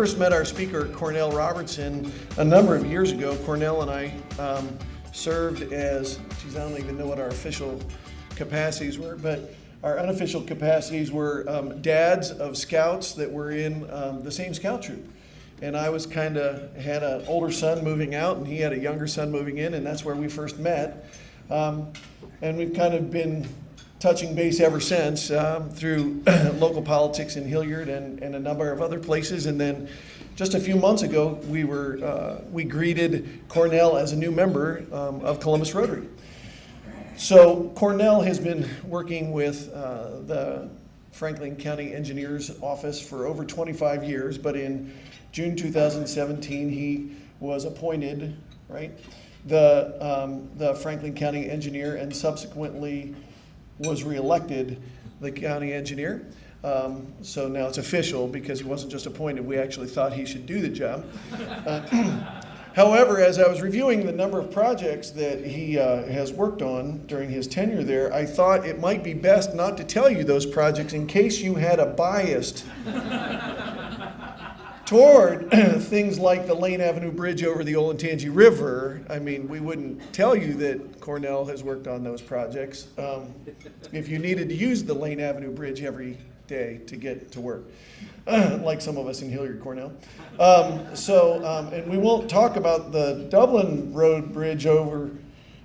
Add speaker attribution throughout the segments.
Speaker 1: first met our speaker, Cornell Robertson, a number of years ago. Cornell and I served as, geez, I don't even know what our official capacities were, but our unofficial capacities were dads of scouts that were in the same scout troop. And I was had an older son moving out, and he had a younger son moving in, and that's where we first met. And we've kind of been touching base ever since through local politics in Hilliard and a number of other places. And then just a few months ago, we greeted Cornell as a new member of ColumbusRotary. So Cornell has been working with the Franklin County Engineers Office for over 25 years, but in June 2017, he was appointed, right, the Franklin County Engineer, and subsequently was reelected the county engineer. So now it's official because he wasn't just appointed. We actually thought he should do the job. However, as I was reviewing the number of projects that he has worked on during his tenure there, I thought it might be best not to tell you those projects in case you had a bias toward things like the Lane Avenue Bridge over the Olentangy River. I mean, we wouldn't tell you that Cornell has worked on those projects if you needed to use the Lane Avenue Bridge every day to get to work, like some of us in Hilliard, Cornell. And we won't talk about the Dublin Road Bridge over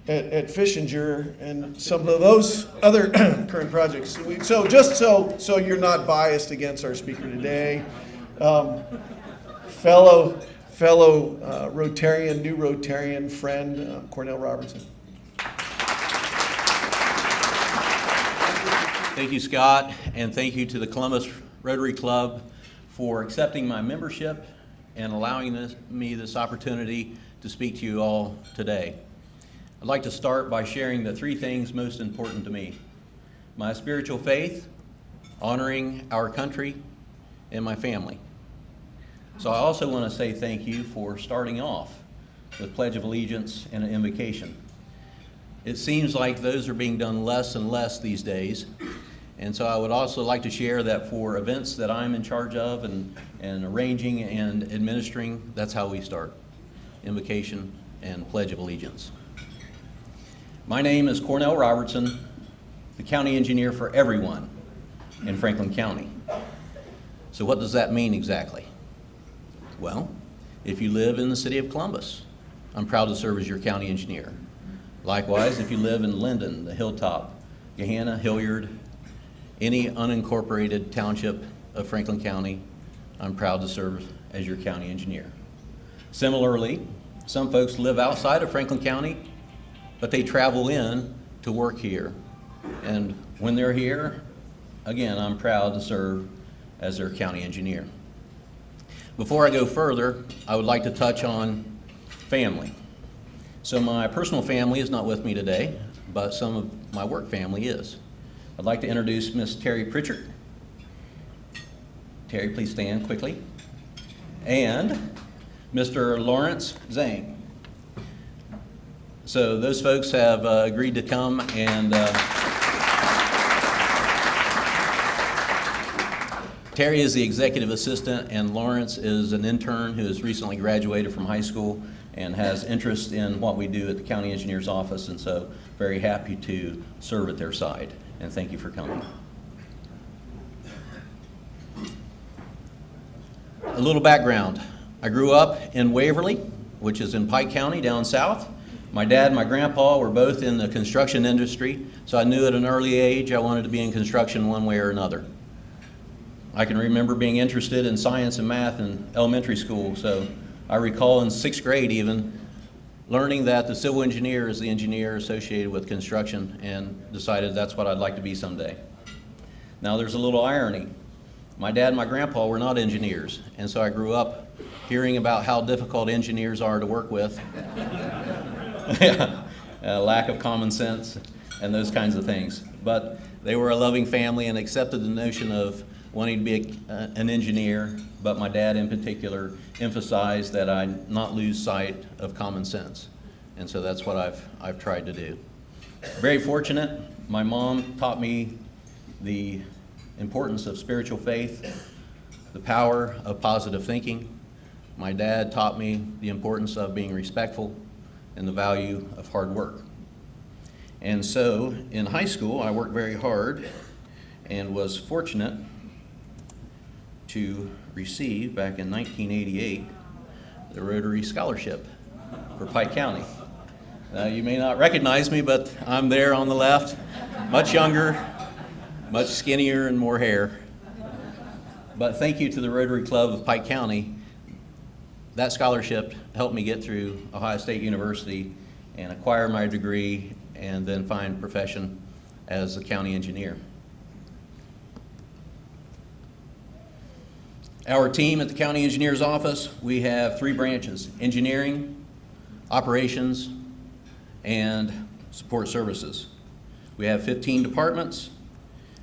Speaker 1: at Fishinger and some of those other current projects. So just so you're not biased against our speaker today, fellow Rotarian, new Rotarian friend, Cornell Robertson.
Speaker 2: Thank you, Scott, and thank you to the Columbus Rotary Club for accepting my membership and allowing me this opportunity to speak to you all today. I'd like to start by sharing the three things most important to me: my spiritual faith, honoring our country, and my family. So I also want to say thank you for starting off with Pledge of Allegiance and an invocation. It seems like those are being done less and less these days. And so I would also like to share that for events that I'm in charge of and arranging and administering, that's how we start: invocation and Pledge of Allegiance. My name is Cornell Robertson, the county engineer for everyone in Franklin County. So what does that mean exactly? Well, if you live in the city of Columbus, I'm proud to serve as your county engineer. Likewise, if you live in Linden, the Hilltop, Gahanna, Hilliard, any unincorporated township of Franklin County, I'm proud to serve as your county engineer. Similarly, some folks live outside of Franklin County, but they travel in to work here. And when they're here, again, I'm proud to serve as their county engineer. Before I go further, I would like to touch on family. So my personal family is not with me today, but some of my work family is. I'd like to introduce Miss Terry Pritchard. Terry, please stand quickly. And Mr. Lawrence Zhang. So those folks have agreed to come and Terry is the executive assistant, and Lawrence is an intern who has recently graduated from high school and has interest in what we do at the county engineer's office, and so very happy to serve at their side. And thank you for coming. A little background. I grew up in Waverly, which is in Pike County down south. My dad and my grandpa were both in the construction industry, so I knew at an early age I wanted to be in construction one way or another. I can remember being interested in science and math in elementary school, so I recall in 6th grade even learning that the civil engineer is the engineer associated with construction, and decided that's what I'd like to be someday. Now there's a little irony. My dad and my grandpa were not engineers, and so I grew up hearing about how difficult engineers are to work with. Lack of common sense and those kinds of things. But they were a loving family and accepted the notion of wanting to be an engineer, but my dad in particular emphasized that I not lose sight of common sense. And so that's what I've tried to do. Very fortunate, my mom taught me the importance of spiritual faith, the power of positive thinking. My dad taught me the importance of being respectful and the value of hard work. And so in high school, I worked very hard and was fortunate to receive, back in 1988, the Rotary Scholarship for Pike County. You may not recognize me, but I'm there on the left, much younger, much skinnier and more hair. But thank you to the Rotary Club of Pike County. That scholarship helped me get through Ohio State University and acquire my degree and then find profession as a county engineer. Our team at the county engineer's office, we have 3 branches: engineering, operations, and support services. We have 15 departments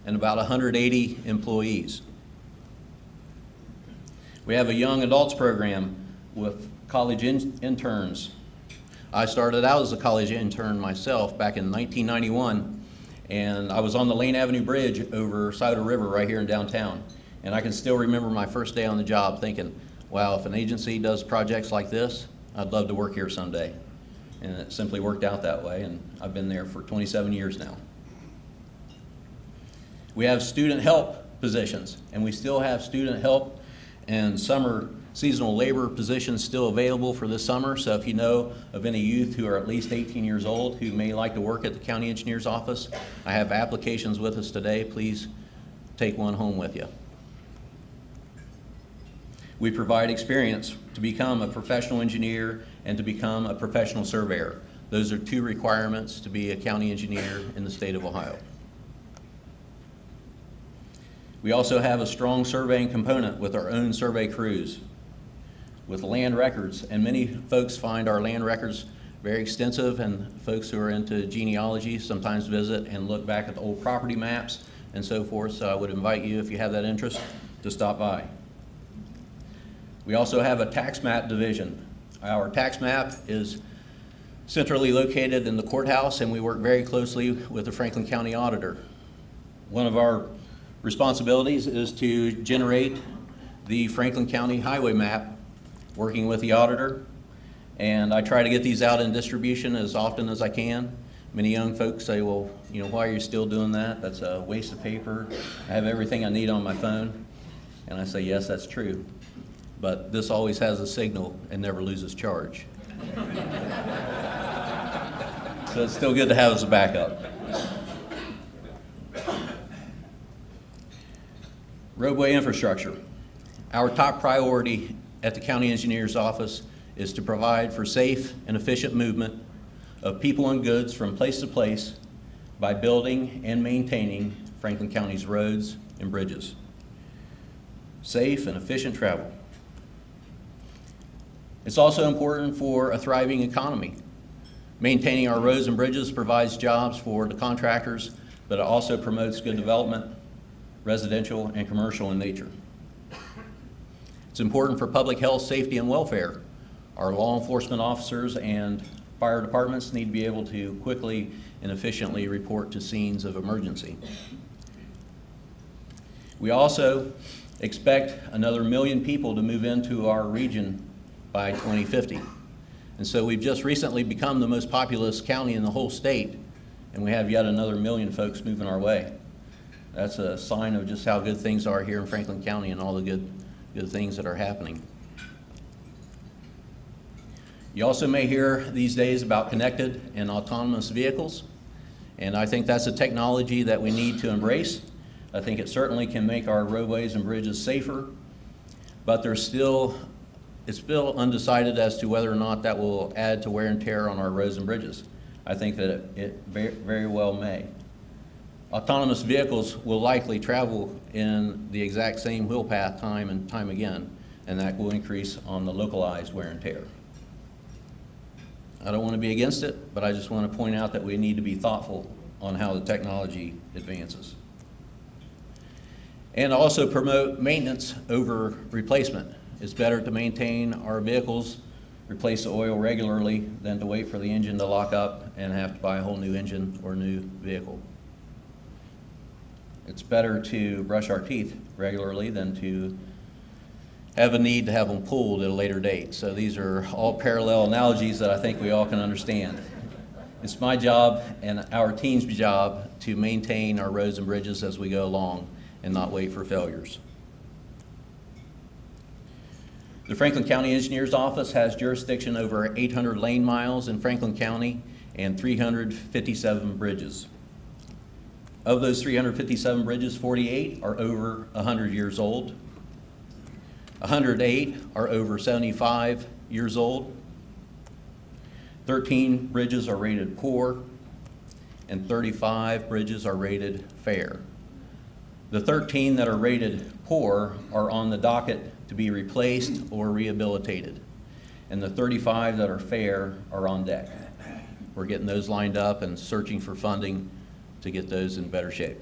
Speaker 2: and about 180 employees. We have a young adults program with college interns. I started out as a college intern myself back in 1991, and I was on the Lane Avenue Bridge over Scioto River right here in downtown. And I can still remember my first day on the job thinking, wow, if an agency does projects like this, I'd love to work here someday. And it simply worked out that way, and I've been there for 27 years now. We have student help positions, and we still have student help and summer seasonal labor positions still available for this summer. So if you know of any youth who are at least 18 years old who may like to work at the county engineer's office, I have applications with us today. Please take one home with you. We provide experience to become a professional engineer and to become a professional surveyor. Those are 2 requirements to be a county engineer in the state of Ohio. We also have a strong surveying component with our own survey crews, with land records, and many folks find our land records very extensive, and folks who are into genealogy sometimes visit and look back at the old property maps and so forth. So I would invite you, if you have that interest, to stop by. We also have a tax map division. Our tax map is centrally located in the courthouse, and we work very closely with the Franklin County Auditor. One of our responsibilities is to generate the Franklin County highway map, working with the auditor, and I try to get these out in distribution as often as I can. Many young folks say, well, why are you still doing that? That's a waste of paper. I have everything I need on my phone. And I say, yes, that's true. But this always has a signal and never loses charge. So it's still good to have as a backup. Roadway infrastructure. Our top priority at the county engineer's office is to provide for safe and efficient movement of people and goods from place to place by building and maintaining Franklin County's roads and bridges. Safe and efficient travel. It's also important for a thriving economy. Maintaining our roads and bridges provides jobs for the contractors, but it also promotes good development, residential and commercial in nature. It's important for public health, safety, and welfare. Our law enforcement officers and fire departments need to be able to quickly and efficiently report to scenes of emergency. We also expect another 1 million people to move into our region by 2050. And so we've just recently become the most populous county in the whole state, and we have yet another 1 million folks moving our way. That's a sign of just how good things are here in Franklin County and all the good things that are happening. You also may hear these days about connected and autonomous vehicles, and I think that's a technology that we need to embrace. I think it certainly can make our roadways and bridges safer, but it's still undecided as to whether or not that will add to wear and tear on our roads and bridges. I think that it very well may. Autonomous vehicles will likely travel in the exact same wheel path time and time again, and that will increase on the localized wear and tear. I don't want to be against it, but I just want to point out that we need to be thoughtful on how the technology advances. And also promote maintenance over replacement. It's better to maintain our vehicles, replace the oil regularly, than to wait for the engine to lock up and have to buy a whole new engine or new vehicle. It's better to brush our teeth regularly than to have a need to have them pulled at a later date. So these are all parallel analogies that I think we all can understand. It's my job and our team's job to maintain our roads and bridges as we go along and not wait for failures. The Franklin County Engineers Office has jurisdiction over 800 lane miles in Franklin County and 357 bridges. Of those 357 bridges, 48 are over 100 years old. 108 are over 75 years old. 13 bridges are rated poor, and 35 bridges are rated fair. The 13 that are rated poor are on the docket to be replaced or rehabilitated, and the 35 that are fair are on deck. We're getting those lined up and searching for funding to get those in better shape.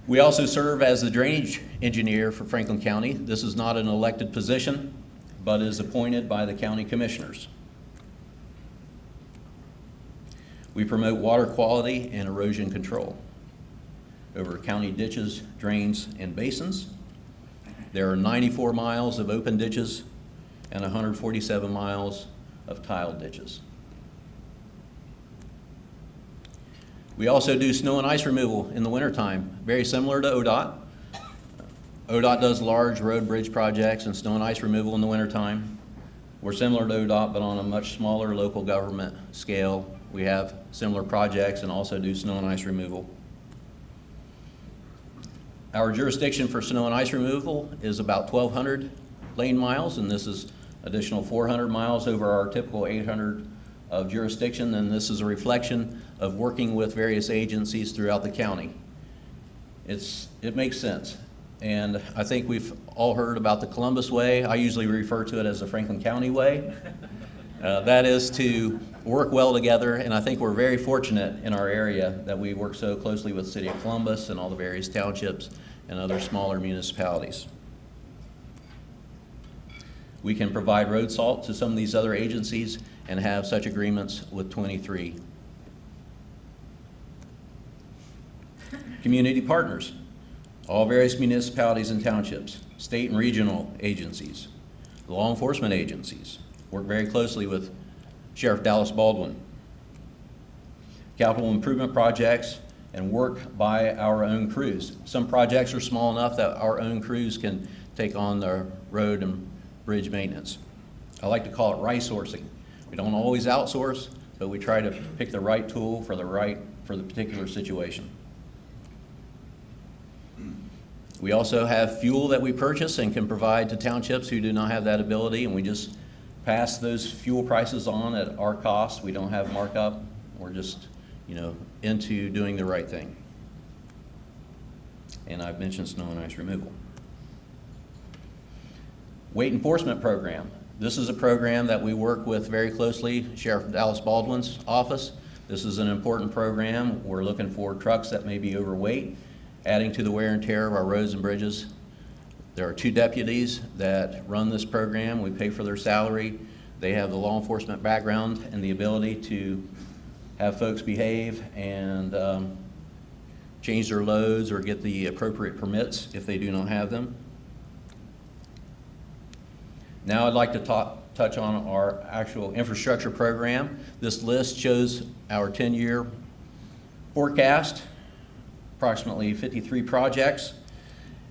Speaker 2: We also serve as the drainage engineer for Franklin County. This is not an elected position, but is appointed by the county commissioners. We promote water quality and erosion control over county ditches, drains, and basins. There are 94 miles of open ditches and 147 miles of tiled ditches. We also do snow and ice removal in the wintertime, very similar to ODOT. ODOT does large road bridge projects and snow and ice removal in the wintertime. We're similar to ODOT, but on a much smaller local government scale. We have similar projects and also do snow and ice removal. Our jurisdiction for snow and ice removal is about 1,200 lane miles, and this is additional 400 miles over our typical 800 of jurisdiction, and this is a reflection of working with various agencies throughout the county. It makes sense. And I think we've all heard about the Columbus Way. I usually refer to it as the Franklin County Way. That is to work well together, and I think we're very fortunate in our area that we work so closely with the City of Columbus and all the various townships and other smaller municipalities. We can provide road salt to some of these other agencies and have such agreements with 23. Community partners, all various municipalities and townships, state and regional agencies, law enforcement agencies, work very closely with Sheriff Dallas Baldwin. Capital improvement projects and work by our own crews. Some projects are small enough that our own crews can take on the road and bridge maintenance. I like to call it right sourcing. We don't always outsource, but we try to pick the right tool for the particular situation. We also have fuel that we purchase and can provide to townships who do not have that ability, and we just pass those fuel prices on at our cost. We don't have markup. We're just, into doing the right thing. And I've mentioned snow and ice removal. Weight enforcement program. This is a program that we work with very closely, Sheriff Dallas Baldwin's office. This is an important program. We're looking for trucks that may be overweight, adding to the wear and tear of our roads and bridges. There are 2 deputies that run this program. We pay for their salary. They have the law enforcement background and the ability to have folks behave and change their loads or get the appropriate permits if they do not have them. Now I'd like to touch on our actual infrastructure program. This list shows our 10-year forecast, approximately 53 projects.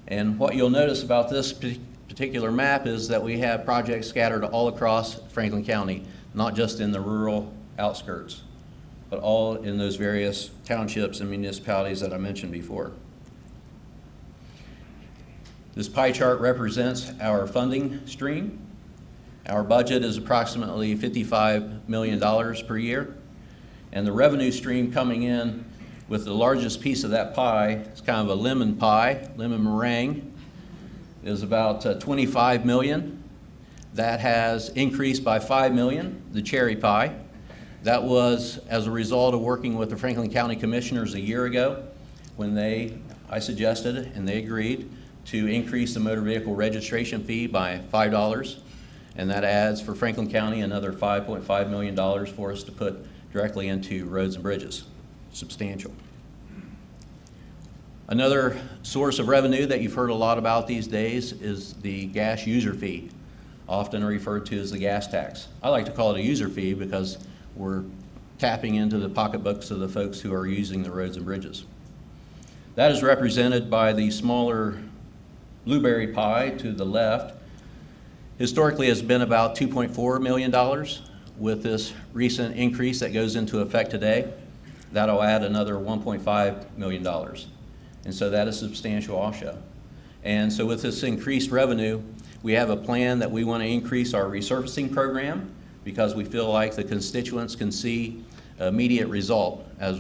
Speaker 2: And what you'll notice about this particular map is that we have projects scattered all across Franklin County, not just in the rural outskirts, but all in those various townships and municipalities that I mentioned before. This pie chart represents our funding stream. Our budget is approximately $55 million per year, and the revenue stream coming in with the largest piece of that pie, it's kind of a lemon pie, lemon meringue, is about 25 million. That has increased by 5 million, the cherry pie. That was as a result of working with the Franklin County Commissioners a year ago when I suggested it and they agreed to increase the motor vehicle registration fee by $5. And that adds for Franklin County another $5.5 million for us to put directly into roads and bridges. Substantial. Another source of revenue that you've heard a lot about these days is the gas user fee, often referred to as the gas tax. I like to call it a user fee because we're tapping into the pocketbooks of the folks who are using the roads and bridges. That is represented by the smaller blueberry pie to the left. Historically has been about $2.4 million. With this recent increase that goes into effect today, that'll add another $1.5 million. And so that is substantial also. And so with this increased revenue, we have a plan that we want to increase our resurfacing program because we feel like the constituents can see immediate result as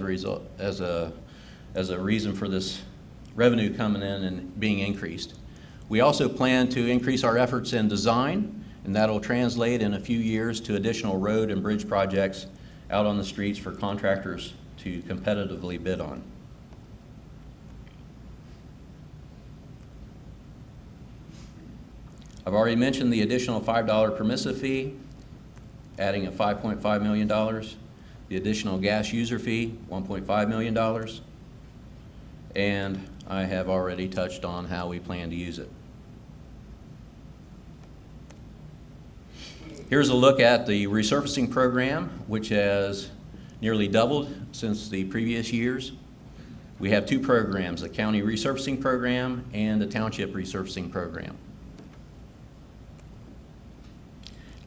Speaker 2: a reason for this revenue coming in and being increased. We also plan to increase our efforts in design, and that'll translate in a few years to additional road and bridge projects out on the streets for contractors to competitively bid on. I've already mentioned the additional $5 permissive fee, adding a $5.5 million. The additional gas user fee, $1.5 million. And I have already touched on how we plan to use it. Here's a look at the resurfacing program, which has nearly doubled since the previous years. We have two programs, a county resurfacing program and a township resurfacing program.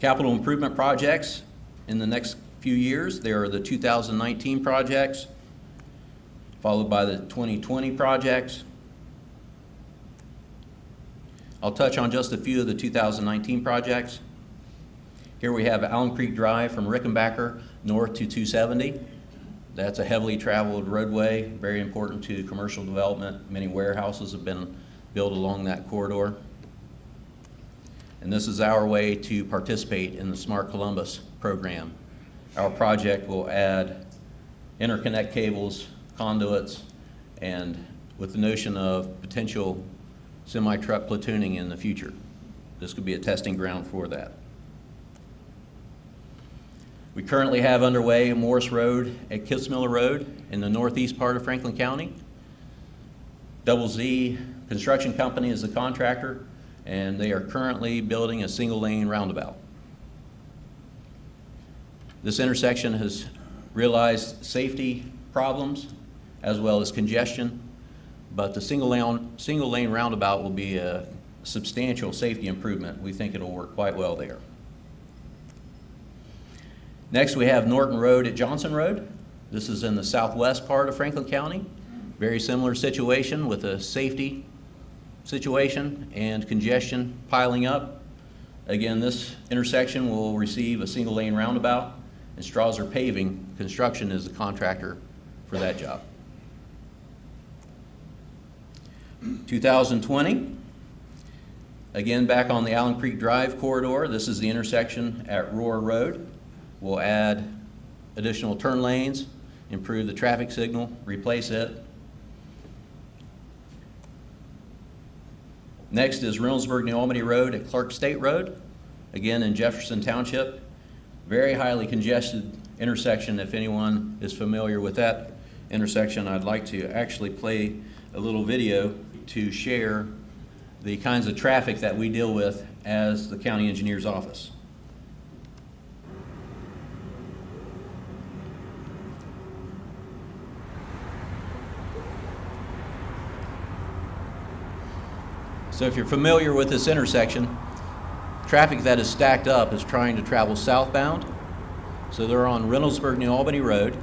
Speaker 2: Capital improvement projects in the next few years, there are the 2019 projects, followed by the 2020 projects. I'll touch on just a few of the 2019 projects. Here we have Allen Creek Drive from Rickenbacker north to 270. That's a heavily traveled roadway, very important to commercial development. Many warehouses have been built along that corridor. And this is our way to participate in the Smart Columbus program. Our project will add interconnect cables, conduits, and with the notion of potential semi-truck platooning in the future. This could be a testing ground for that. We currently have underway Morris Road at Kitzmiller Road in the northeast part of Franklin County. Double Z Construction Company is the contractor, and they are currently building a single-lane roundabout. This intersection has realized safety problems as well as congestion, but the single-lane roundabout will be a substantial safety improvement. We think it'll work quite well there. Next, we have Norton Road at Johnson Road. This is in the southwest part of Franklin County. Very similar situation with a safety situation and congestion piling up. Again, this intersection will receive a single-lane roundabout, and Strasser Paving Construction is the contractor for that job. 2020, again back on the Allen Creek Drive corridor. This is the intersection at Roar Road. We'll add additional turn lanes, improve the traffic signal, replace it. Next is Reynoldsburg New Albany Road at Clark State Road, again in Jefferson Township. Very highly congested intersection. If anyone is familiar with that intersection, I'd like to actually play a little video to share the kinds of traffic that we deal with as the county engineer's office. So if you're familiar with this intersection, traffic that is stacked up is trying to travel southbound. So they're on Reynoldsburg New Albany Road.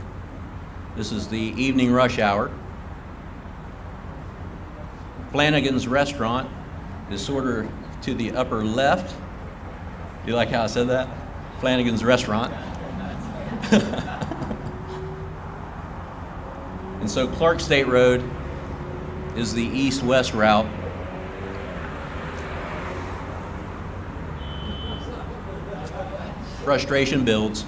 Speaker 2: This is the evening rush hour. Flanagan's Restaurant is sort of to the upper left. Do you like how I said that? Flanagan's Restaurant. And so Clark State Road is the east-west route. Frustration builds.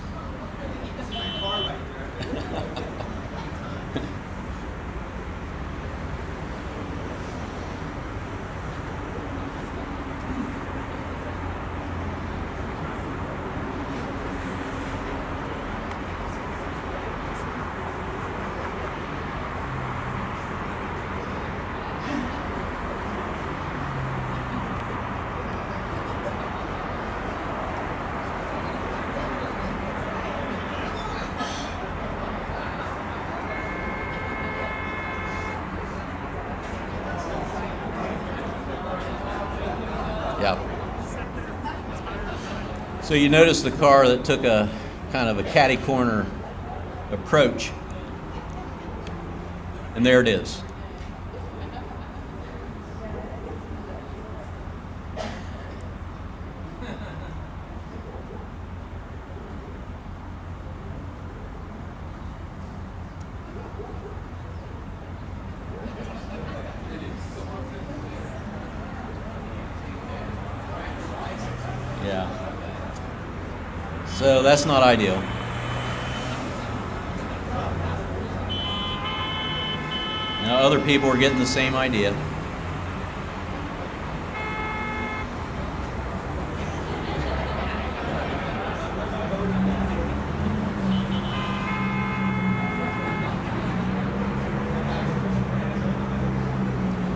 Speaker 2: So you notice the car that took a kind of a catty corner approach, and there it is. Yeah. So that's not ideal. Now other people are getting the same idea.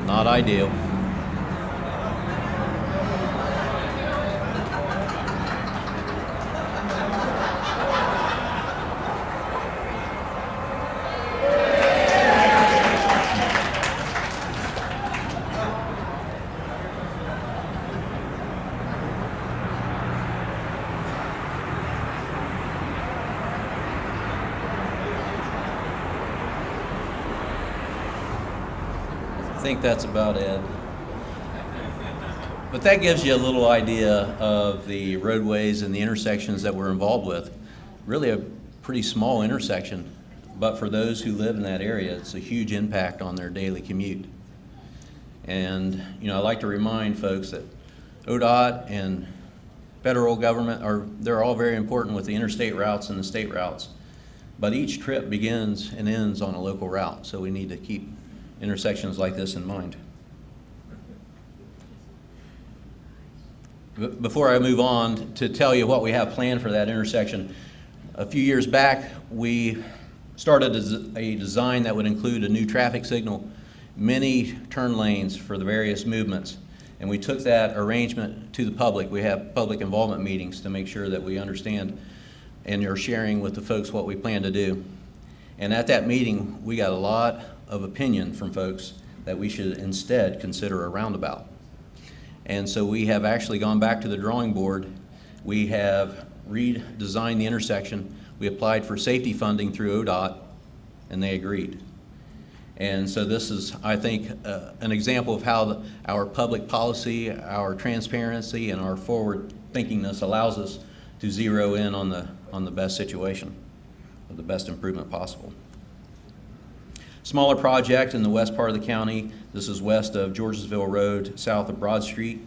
Speaker 2: Not ideal. I think that's about it. But that gives you a little idea of the roadways and the intersections that we're involved with. Really a pretty small intersection, but for those who live in that area, it's a huge impact on their daily commute. And I like to remind folks that ODOT and federal government they're all very important with the interstate routes and the state routes. But each trip begins and ends on a local route, so we need to keep intersections like this in mind. Before I move on to tell you what we have planned for that intersection, a few years back we started a design that would include a new traffic signal, many turn lanes for the various movements, and we took that arrangement to the public. We have public involvement meetings to make sure that we understand and are sharing with the folks what we plan to do. And at that meeting we got a lot of opinion from folks that we should instead consider a roundabout. And so we have actually gone back to the drawing board. We have redesigned the intersection. We applied for safety funding through ODOT, and they agreed. And so this is, I think, an example of how our public policy, our transparency, and our forward thinkingness allows us to zero in on the best situation, or the best improvement possible. Smaller project in the west part of the county. This is west of Georgesville Road, south of Broad Street,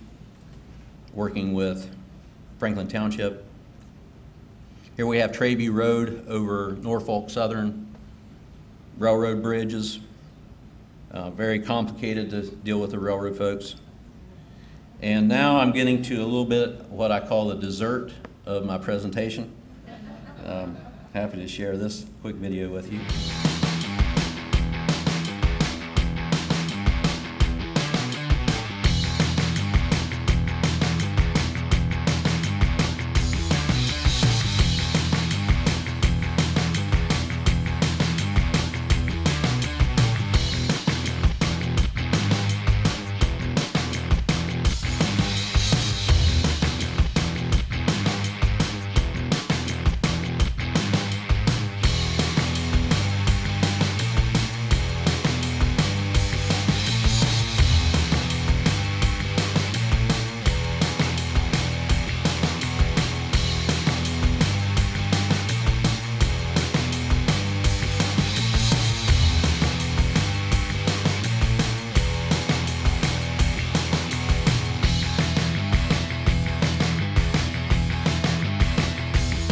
Speaker 2: working with Franklin Township. Here we have Trayview Road over Norfolk Southern railroad bridges. Very complicated to deal with the railroad folks. And now I'm getting to a little bit what I call the dessert of my presentation. Happy to share this quick video with you.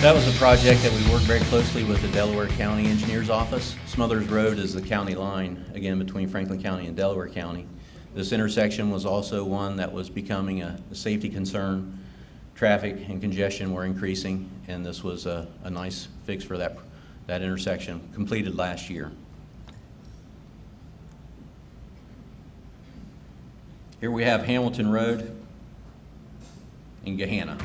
Speaker 2: That was a project that we worked very closely with the Delaware County Engineers Office. Smothers Road is the county line, again, between Franklin County and Delaware County. This intersection was also one that was becoming a safety concern. Traffic and congestion were increasing, and this was a nice fix for that intersection, completed last year. Here we have Hamilton Road in Gahanna.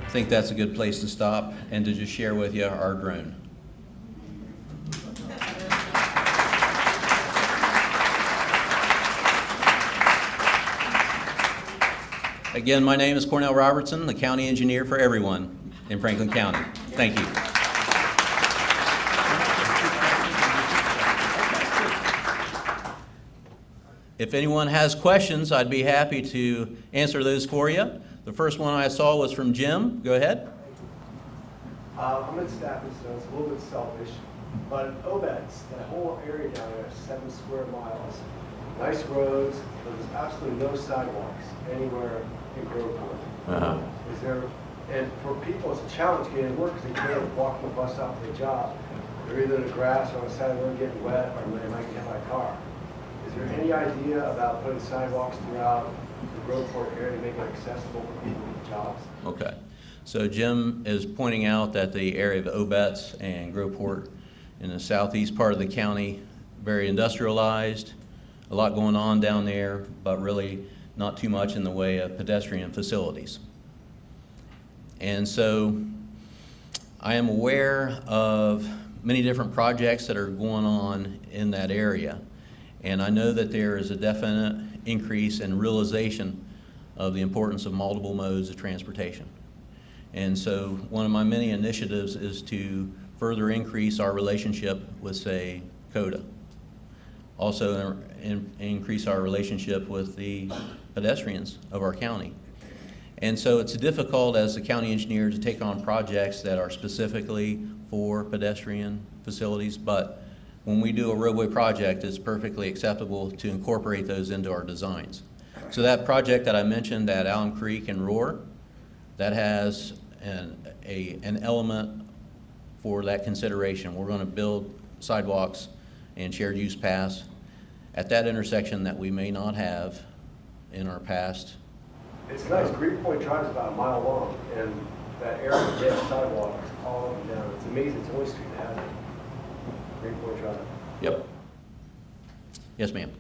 Speaker 2: I think that's a good place to stop and to just share with you our drone. Again, my name is Cornell Robertson, the county engineer for everyone in Franklin County. Thank you. If anyone has questions, I'd be happy to answer those for you. The first one I saw was from Jim. Go ahead.
Speaker 3: I'm in Stafford, so it's a little bit selfish, but Obetz, that whole area down there, 7 square miles, nice roads, but there's absolutely no sidewalks anywhere in Groveport. Is there, and for people, it's a challenge getting to work because they can't walk the bus out to their job. They're either in the grass or on the side of the road getting wet, or they might get hit by a car. Is there any idea about putting sidewalks throughout the Groveport area to make it accessible for people with jobs?
Speaker 2: Okay. So Jim is pointing out that the area of Obetz and Groveport in the southeast part of the county, very industrialized, a lot going on down there, but really not too much in the way of pedestrian facilities. And so I am aware of many different projects that are going on in that area. And I know that there is a definite increase in realization of the importance of multiple modes of transportation. And so one of my many initiatives is to further increase our relationship with, say, CODA. Also increase our relationship with the pedestrians of our county. And so it's difficult as a county engineer to take on projects that are specifically for pedestrian facilities, but when we do a roadway project, it's perfectly acceptable to incorporate those into our designs. So that project that I mentioned at Allen Creek and Roar, that has an element for that consideration. We're going to build sidewalks and shared use paths at that intersection that we may not have in our past.
Speaker 3: It's nice. Greenpoint Drive is about a mile long, and that area gets sidewalks all up and down. It's amazing. It's the only street that has it. Greenpoint Drive.
Speaker 2: Yep. Yes, ma'am.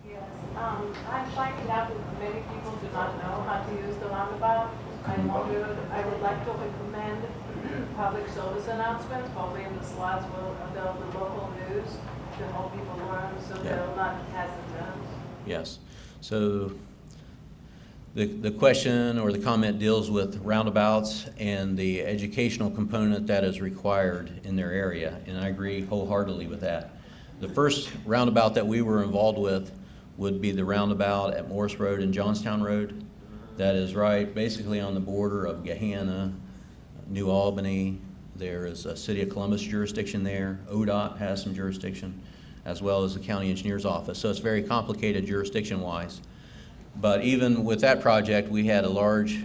Speaker 4: Yes, I'm finding out that many people do not know how to use the roundabout. I would like to recommend public service announcements, probably in the slides will avail the local news to help people learn so they'll not be hesitant.
Speaker 2: Yes. So The question or the comment deals with roundabouts and the educational component that is required in their area, and I agree wholeheartedly with that. The first roundabout that we were involved with would be the roundabout at Morris Road and Johnstown Road. That is right basically on the border of Gahanna, New Albany. There is a City of Columbus jurisdiction there. ODOT has some jurisdiction, as well as the County Engineer's Office. So it's very complicated jurisdiction-wise. But even with that project, we had a large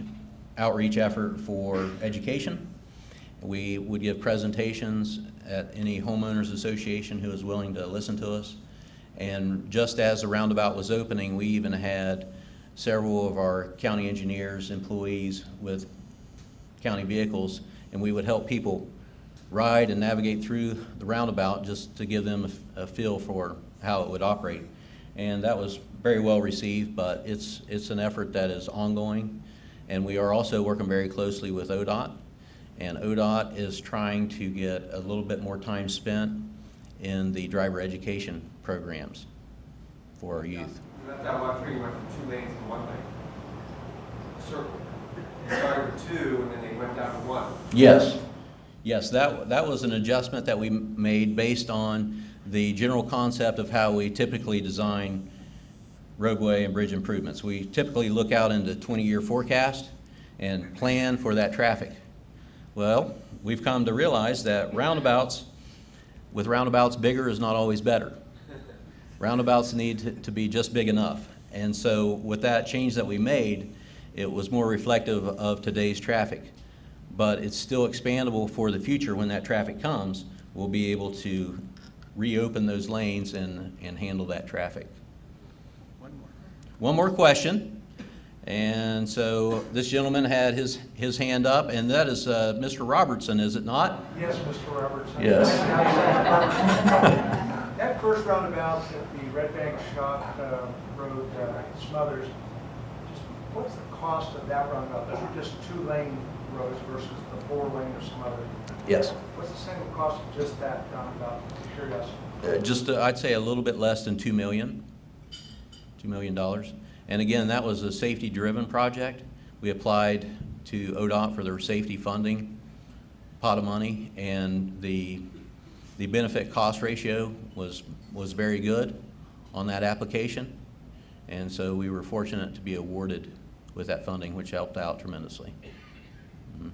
Speaker 2: outreach effort for education. We would give presentations at any homeowners association who was willing to listen to us. And just as the roundabout was opening, we even had several of our county engineers, employees with county vehicles, and we would help people ride and navigate through the roundabout just to give them a feel for how it would operate. And that was very well received, but it's an effort that is ongoing. And we are also working very closely with ODOT. And ODOT is trying to get a little bit more time spent in the driver education programs for our youth.
Speaker 5: That one three went from 2 lanes to 1 lane. Circle. They started with 2 and then they went down to 1.
Speaker 2: Yes. Yes, that was an adjustment that we made based on the general concept of how we typically design roadway and bridge improvements. We typically look out into 20-year forecast and plan for that traffic. Well, we've come to realize that roundabouts bigger is not always better. Roundabouts need to be just big enough. And so with that change that we made, it was more reflective of today's traffic. But it's still expandable for the future. When that traffic comes, we'll be able to reopen those lanes and handle that traffic. One more question. And so this gentleman had his hand up, and that is Mr. Robertson, is it not?
Speaker 6: Yes, Mr. Robertson.
Speaker 2: Yes.
Speaker 6: That first roundabout at the Red Bank Shop Road Smothers, just what's the cost of that roundabout? Those are just 2-lane roads versus the 4-lane of Smothers.
Speaker 2: Yes.
Speaker 6: What's the same cost of just that roundabout? Curiosity.
Speaker 2: Just, I'd say a little bit less than $2 million. And again, that was a safety-driven project. We applied to ODOT for their safety funding pot of money, and the benefit cost ratio was very good on that application. And so we were fortunate to be awarded with that funding, which helped out tremendously. Mhm.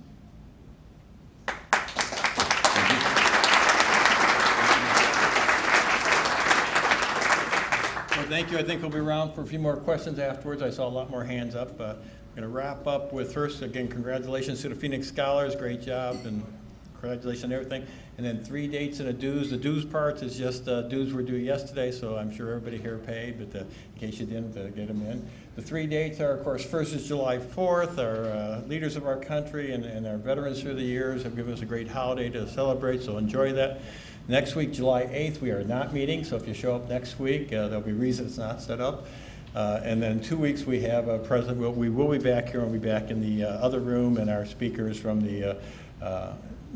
Speaker 7: Well, thank you. I think we'll be around for a few more questions afterwards. I saw a lot more hands up. I'm going to wrap up with first, again, congratulations to the Phoenix Scholars. Great job, and congratulations on everything. And then 3 dates and a dues. The dues part is just dues were due yesterday, so I'm sure everybody here paid, but in case you didn't, get them in. The 3 dates are, of course, first is July 4th. Our leaders of our country and our veterans through the years have given us a great holiday to celebrate, so enjoy that. Next week, July 8th, we are not meeting, so if you show up next week, there'll be reasons not set up. And then 2 weeks, we have a president. We will be back here, and we'll be back in the other room, and our speakers from the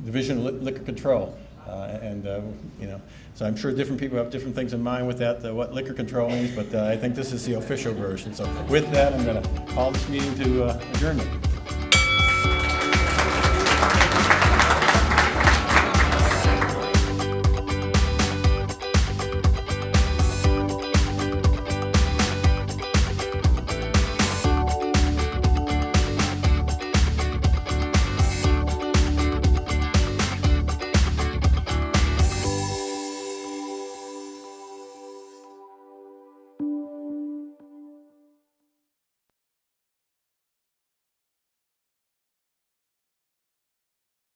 Speaker 7: Division of Liquor Control. So I'm sure different people have different things in mind with that, what liquor control means, but I think this is the official version. So with that, I'm going to call this meeting to adjournment.